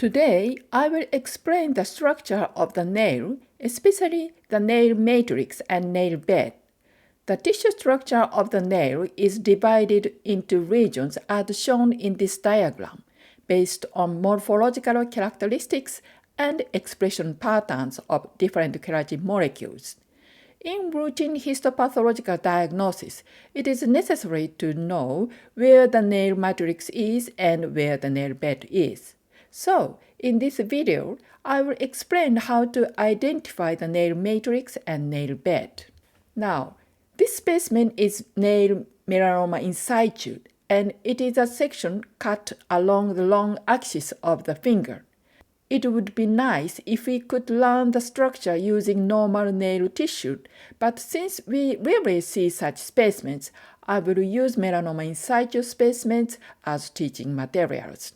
Today, I will explain the structure of the nail, especially the nail matrix and nail bed. The tissue structure of the nail is divided into regions as shown in this diagram, based on morphological characteristics and expression patterns of different keratin molecules. In routine histopathological diagnosis, it is necessary to know where the nail matrix is and where the nail bed is. So, in this video, I will explain how to identify the nail matrix and nail bed. Now, this specimen is nail melanoma in situ, and it is a section cut along the long axis of the finger. It would be nice if we could learn the structure using normal nail tissue, but since we rarely see such specimens, I will use melanoma in situ specimens as teaching materials.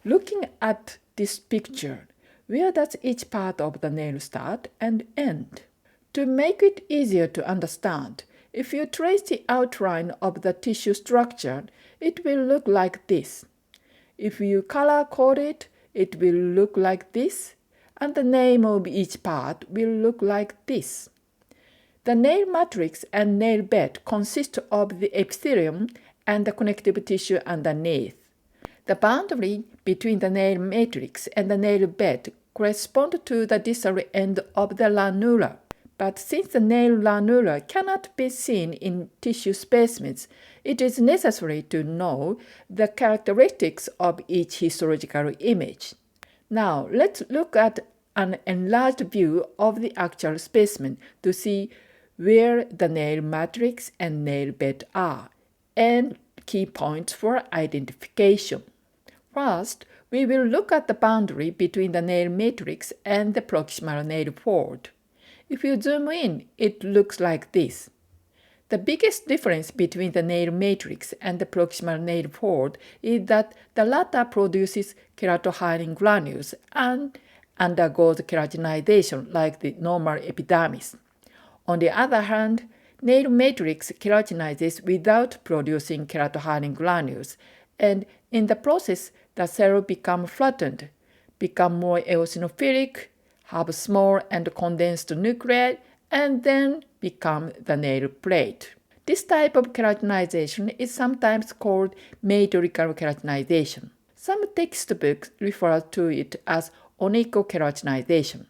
Looking at this picture, where does each part of the nail start and end? To make it easier to understand, if you trace the outline of the tissue structure, it will look like this. If you color code it, it will look like this, and the name of each part will look like this. The nail matrix and nail bed consist of the epithelium and the connective tissue underneath. The boundary between the nail matrix and the nail bed correspond to the distal end of the ranura. But since the nail ranura cannot be seen in tissue specimens, it is necessary to know the characteristics of each histological image. Now, let's look at an enlarged view of the actual specimen to see where the nail matrix and nail bed are, and key points for identification. First, we will look at the boundary between the nail matrix and the proximal nail fold. If you zoom in, it looks like this. The biggest difference between the nail matrix and the proximal nail fold is that the latter produces keratohyaline granules and undergoes keratinization like the normal epidermis. On the other hand, nail matrix keratinizes without producing keratohyaline granules, and in the process, the cell become flattened, become more eosinophilic, have small and condensed nuclei, and then become the nail plate. This type of keratinization is sometimes called matricial keratinization. Some textbooks refer to it as onychokeratinization.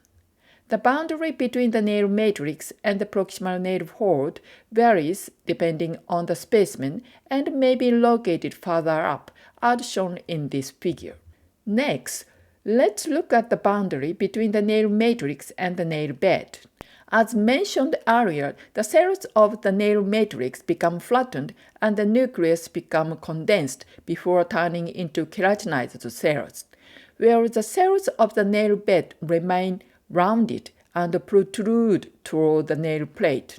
The boundary between the nail matrix and the proximal nail fold varies depending on the specimen and may be located further up, as shown in this figure. Next, let's look at the boundary between the nail matrix and the nail bed. As mentioned earlier, the cells of the nail matrix become flattened and the nucleus become condensed before turning into keratinized cells, whereas the cells of the nail bed remain rounded and protrude toward the nail plate.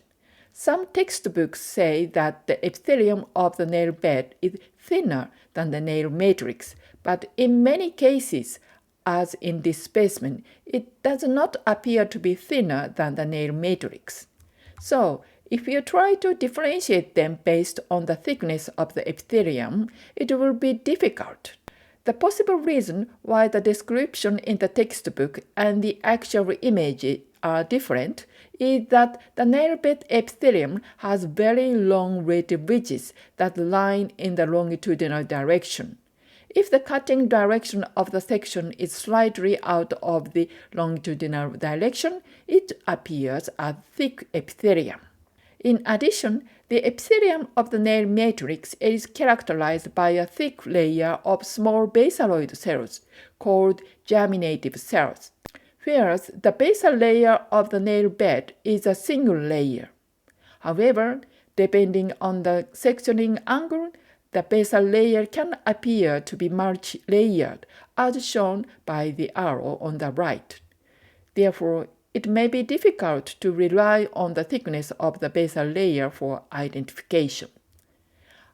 Some textbooks say that the epithelium of the nail bed is thinner than the nail matrix, but in many cases, as in this specimen, it does not appear to be thinner than the nail matrix. So, if you try to differentiate them based on the thickness of the epithelium, it will be difficult. The possible reason why the description in the textbook and the actual image are different is that the nail bed epithelium has very long relative ridges that line in the longitudinal direction. If the cutting direction of the section is slightly out of the longitudinal direction, it appears as thick epithelium. In addition, the epithelium of the nail matrix is characterized by a thick layer of small basaloid cells called germinative cells, whereas the basal layer of the nail bed is a single layer. However, depending on the sectioning angle, the basal layer can appear to be multi-layered, as shown by the arrow on the right. Therefore, it may be difficult to rely on the thickness of the basal layer for identification.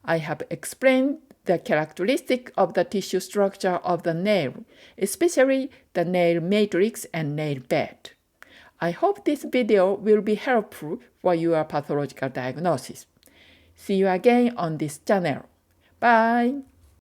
I have explained the characteristic of the tissue structure of the nail, especially the nail matrix and nail bed. I hope this video will be helpful for your pathological diagnosis. See you again on this channel. Bye!